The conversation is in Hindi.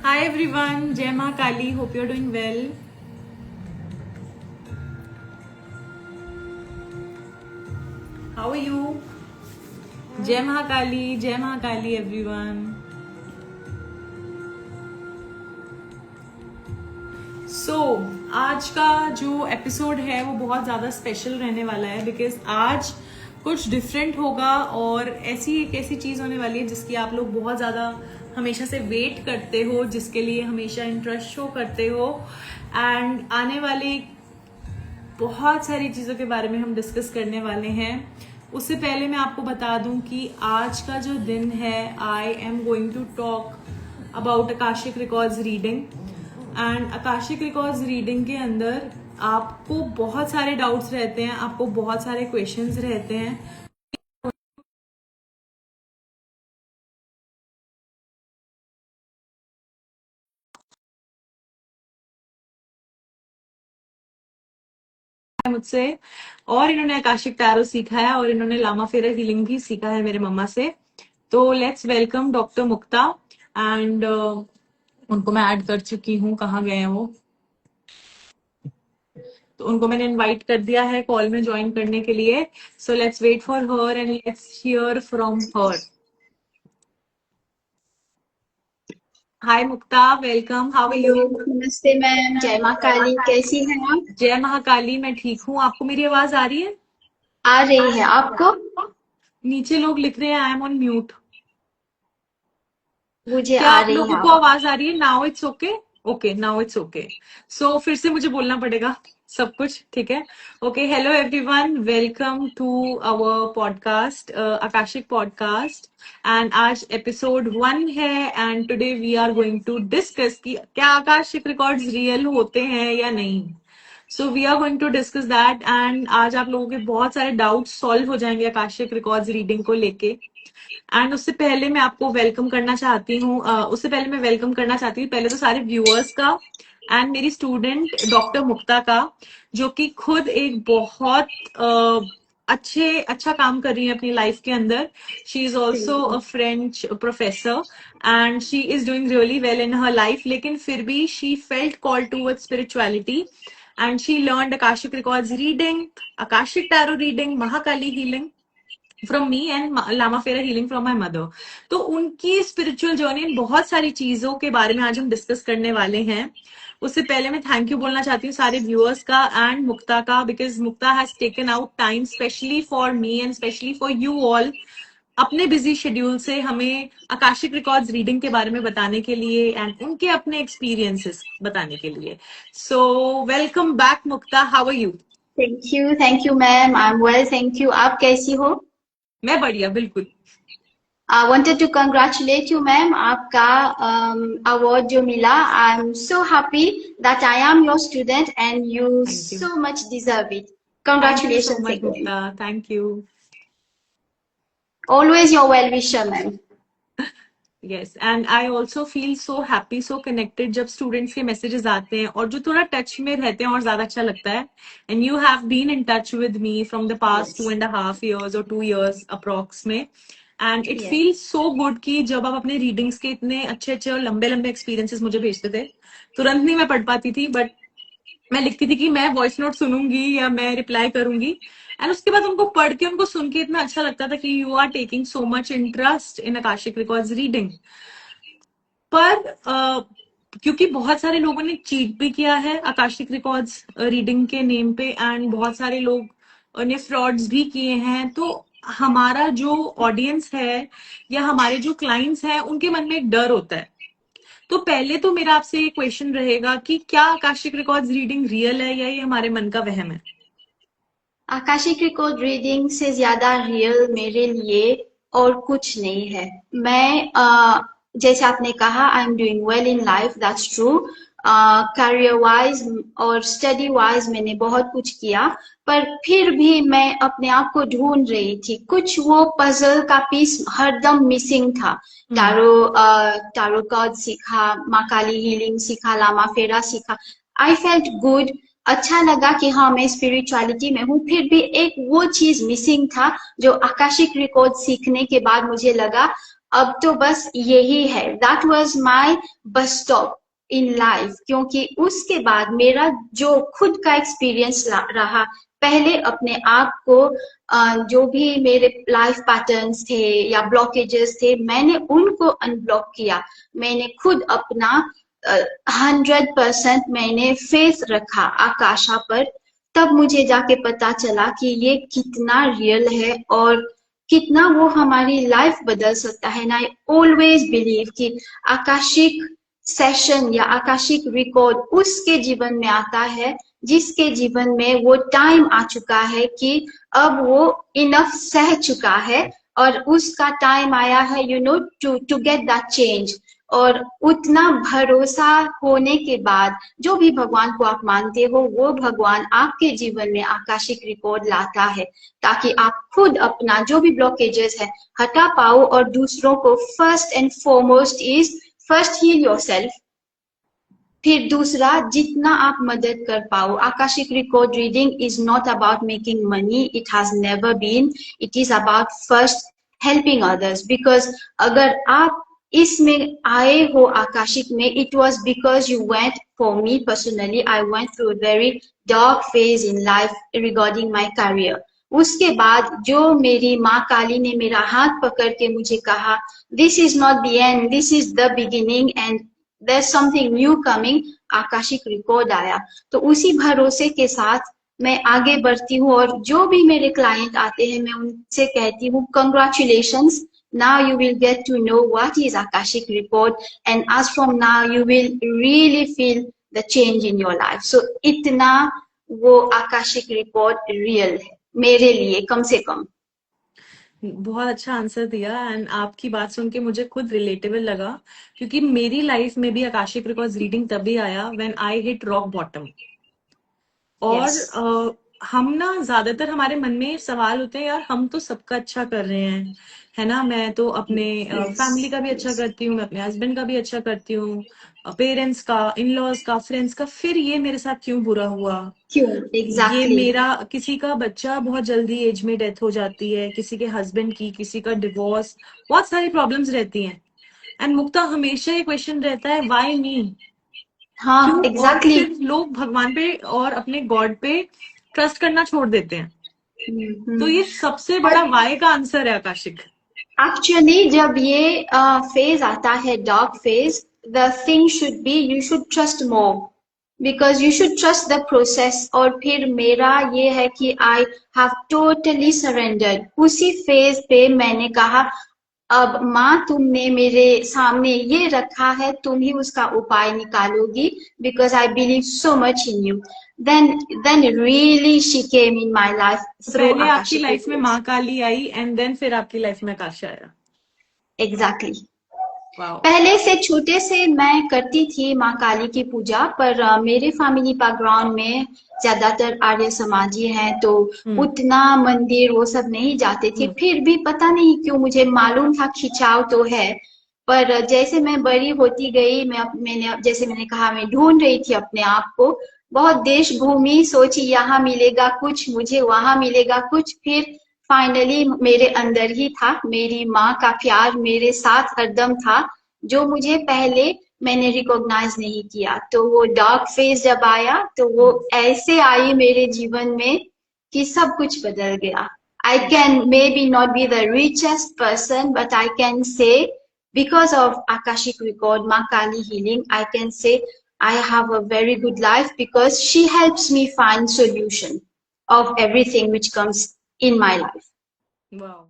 Hi everyone, Jai Maa Kali. Hope you're doing well. How are you? Jai Maa Kali everyone. So, आज का जो एपिसोड है वो बहुत ज़्यादा स्पेशल रहने वाला है बिकॉज आज कुछ डिफरेंट होगा और ऐसी चीज़ होने वाली है जिसकी आप लोग बहुत ज़्यादा हमेशा से वेट करते हो, जिसके लिए हमेशा इंटरेस्ट शो करते हो एंड आने वाली बहुत सारी चीज़ों के बारे में हम डिस्कस करने वाले हैं। उससे पहले मैं आपको बता दूं कि आज का जो दिन है I am going to talk about Akashic records reading and Akashic records reading के अंदर आपको बहुत सारे डाउट्स रहते हैं, आपको बहुत सारे क्वेश्चंस रहते हैं। मुझसे और इन्होंने आकाशिक टैरो सीखा है और इन्होंने लामा फेरा हीलिंग भी सीखा है मेरे मम्मा से। तो let's welcome doctor Mukta and उनको मैं ऐड कर चुकी हूँ। कहाँ गए हैं वो? तो उनको मैंने इनवाइट कर दिया है कॉल में ज्वाइन करने के लिए। So let's wait for her and let's hear from her. Hi Mukta, welcome. How are you? नमस्ते मैम, जय माँ काली। कैसी हैं आप? जय महाकाली, मैं ठीक हूँ। आपको मेरी आवाज आ रही है? आ रही है आपको? नीचे लोग लिख रहे हैं आई एम ऑन म्यूट। मुझे क्या आ आप रही लोगों है को आवाज। आवाज आ रही है? Now it's okay. Okay, now it's okay. So फिर से मुझे बोलना पड़ेगा सब कुछ, ठीक है? Okay, hello everyone, welcome to our podcast, Akashic podcast. And आज एपिसोड 1 है and today we are going to discuss कि क्या आकाशिक रिकॉर्ड्स रियल होते हैं या नहीं। So we are going to discuss that and आज आप लोगों के बहुत सारे डाउट्स सॉल्व हो जाएंगे आकाशिक रिकॉर्ड्स रीडिंग को लेके। एंड उससे पहले मैं आपको वेलकम करना चाहती हूँ, उससे पहले मैं वेलकम करना चाहती हूँ पहले तो सारे व्यूअर्स का एंड मेरी स्टूडेंट डॉक्टर मुक्ता का, जो कि खुद एक बहुत अच्छा काम कर रही है अपनी लाइफ के अंदर। She is also a French professor and she is doing really well in her life, लेकिन फिर भी she felt call toward spirituality and she learned Akashic records reading, Akashic tarot reading, Mahakali healing from me and Lama Fera healing from my mother. तो उनकी स्पिरिचुअल जर्नी इन बहुत सारी चीजों के बारे में आज हम डिस्कस करने वाले हैं। उससे पहले मैं थैंक यू बोलना चाहती हूँ सारे व्यूअर्स का एंड मुक्ता का, because Mukta has taken out time specially for me and specially for you all, अपने बिजी शेड्यूल से हमें आकाशिक रिकॉर्ड्स रीडिंग के बारे में बताने के लिए एंड उनके अपने एक्सपीरियंसेस बताने के लिए। So welcome back Mukta, how are you? Thank you ma'am. I am well, thank you. आप कैसी हो? मैं बढ़िया, बिल्कुल। I wanted to congratulate you ma'am, आपका अवार्ड जो मिला। I am so happy that I am your student and you thank you. So much deserve it. Thank you so congratulations much again. Mukta, thank you. Always your well wisher ma'am. Yes, and I also feel so happy, so connected जब स्टूडेंट्स के मैसेजेस आते हैं और जो थोड़ा टच में रहते हैं और ज्यादा अच्छा लगता है। And you have been in touch with me from the past yes 2.5 years और 2 years अप्रोक्स में। And it yes. Feels so good कि जब आप अपने रीडिंग्स के इतने अच्छे अच्छे और लंबे लंबे एक्सपीरियंसेस मुझे भेजते थे, तुरंत नहीं मैं पढ़ पाती थी, बट मैं लिखती थी कि मैं वॉइस नोट सुनूंगी या मैं रिप्लाई करूंगी एंड उसके बाद उनको पढ़ के उनको सुन के इतना अच्छा लगता था कि you are taking so much interest in Akashic records reading. पर क्योंकि बहुत सारे लोगों ने चीट भी किया है आकाशिक रिकॉर्ड्स रीडिंग के नेम पे एंड बहुत सारे लोग ने फ्रॉड्स भी किए हैं, तो हमारा जो ऑडियंस है या हमारे जो क्लाइंट्स हैं उनके मन में एक डर होता है। तो पहले तो मेरा आपसे ये क्वेश्चन रहेगा कि क्या आकाशिक रिकॉर्ड्स रीडिंग रियल है या ये हमारे मन का वहम है? आकाशिक रिकॉर्ड रीडिंग से ज्यादा रियल मेरे लिए और कुछ नहीं है। मैं जैसे आपने कहा, I am doing well in life, that's true. Career wise और स्टडी वाइज मैंने बहुत कुछ किया, पर फिर भी मैं अपने आप को ढूंढ रही थी। कुछ वो पजल का पीस हरदम मिसिंग था। टारो कार्ड सीखा, माँ काली हीलिंग सीखा, लामा फेरा सीखा। I felt good. अच्छा लगा कि हाँ, मैं स्पिरिचुअलिटी में हूँ, फिर भी एक वो चीज मिसिंग था जो आकाशिक रिकॉर्ड सीखने के बाद मुझे लगा अब तो बस यही है, that was my bus stop in life. क्योंकि उसके बाद मेरा जो खुद का एक्सपीरियंस रहा, पहले अपने आप को जो भी मेरे लाइफ पैटर्न्स थे या ब्लॉकेजेस थे, मैंने उनको अनब्लॉक किया। मैंने खुद अपना 100% मैंने फेथ रखा आकाशा पर। तब मुझे जाके पता चला कि ये कितना रियल है और कितना वो हमारी लाइफ बदल सकता है। ना, आई ऑलवेज बिलीव कि आकाशिक सेशन या आकाशिक रिकॉर्ड उसके जीवन में आता है जिसके जीवन में वो टाइम आ चुका है कि अब वो इनफ सह चुका है और उसका टाइम आया है, you know, to get that change. और उतना भरोसा होने के बाद जो भी भगवान को आप मानते हो, वो भगवान आपके जीवन में आकाशिक रिकॉर्ड लाता है ताकि आप खुद अपना जो भी ब्लॉकेजेस है हटा पाओ। और दूसरों को first and foremost is first heal yourself, फिर दूसरा जितना आप मदद कर पाओ। Akashic record reading is not about making money, it has never been, it is about first helping others. Because अगर आप इसमें आए हो आकाशिक में, it was because you went, for me personally I went through a very dark phase in life regarding my career. उसके बाद जो मेरी माँ काली ने मेरा हाथ पकड़ के मुझे कहा, this is not the end, this is the beginning and there's something new coming, Akashic record आया। तो उसी भरोसे के साथ मैं आगे बढ़ती हूँ और जो भी मेरे क्लाइंट आते हैं मैं उनसे कहती हूँ, congratulations, now you will get to know what is akashic report and as from now you will really feel the change in your life. So इतना वो आकाशिक रिकॉर्ड रियल है मेरे लिए, कम से कम। बहुत अच्छा आंसर दिया एंड आपकी बात सुन के मुझे खुद रिलेटेबल लगा, क्योंकि मेरी लाइफ में भी आकाशिक रिकॉर्ड्स रीडिंग तभी आया when I hit rock bottom. और Yes. हम ना ज्यादातर हमारे मन में सवाल होते हैं, यार हम तो सबका अच्छा कर रहे हैं, है ना, मैं तो अपने Yes. फैमिली का भी अच्छा Yes. करती हूँ, मैं अपने हस्बैंड का भी अच्छा करती हूँ, पेरेंट्स का, इन लॉज का, फ्रेंड्स का, फिर ये मेरे साथ क्यों बुरा हुआ। क्यों? ये एग्जैक्टली। मेरा किसी का बच्चा बहुत जल्दी एज में डेथ हो जाती है, किसी के हस्बैंड की, किसी का डिवोर्स, बहुत सारी प्रॉब्लम्स रहती हैं। एंड मुक्ता हमेशा ये क्वेश्चन रहता है, व्हाई मी, हाँ, क्यों। और एग्जैक्टली। फिर लोग भगवान पे और अपने गॉड पे ट्रस्ट करना छोड़ देते हैं। तो ये सबसे बड़ा पर वाई का आंसर है आकाशिक। एक्चुअली जब ये फेज आता है, dark phase, the thing should be you should trust more, because you should trust the process. और फिर मेरा ये है कि आई हैव टोटली सरेंडर्ड। उसी फेज पे मैंने कहा, अब माँ तुमने मेरे सामने ये रखा है, तुम ही उसका उपाय निकालोगी, because I believe so much in you. then really she came in my life तो through पहले आपकी Akashic लाइफ में records. माँ काली आई एंड देन फिर आपकी लाइफ में आकाश आया। Exactly. वाओ। पहले से छोटे से मैं करती थी माँ काली की पूजा, पर मेरे फैमिली बैकग्राउंड में ज्यादातर आर्य समाजी हैं, तो हम्म। उतना मंदिर वो सब नहीं जाते थे। हम्म। फिर भी पता नहीं क्यों मुझे मालूम था खिंचाव तो है। पर जैसे मैं बड़ी होती गई, मैंने जैसे मैंने कहा, मैं ढूंढ रही थी अपने आप को, बहुत देश घूमी, सोची यहाँ मिलेगा कुछ मुझे, वहां मिलेगा कुछ, फिर फाइनली मेरे अंदर ही था। मेरी माँ का प्यार मेरे साथ हरदम था, जो मुझे पहले मैंने रिकॉग्नाइज नहीं किया। तो वो डार्क फेज जब आया तो वो ऐसे आई मेरे जीवन में कि सब कुछ बदल गया। I can may be not be the richest person, but I can say because of Akashic record, Ma Kali healing, I can say I have a very good life because she helps me find solution of everything which comes in my life. Wow.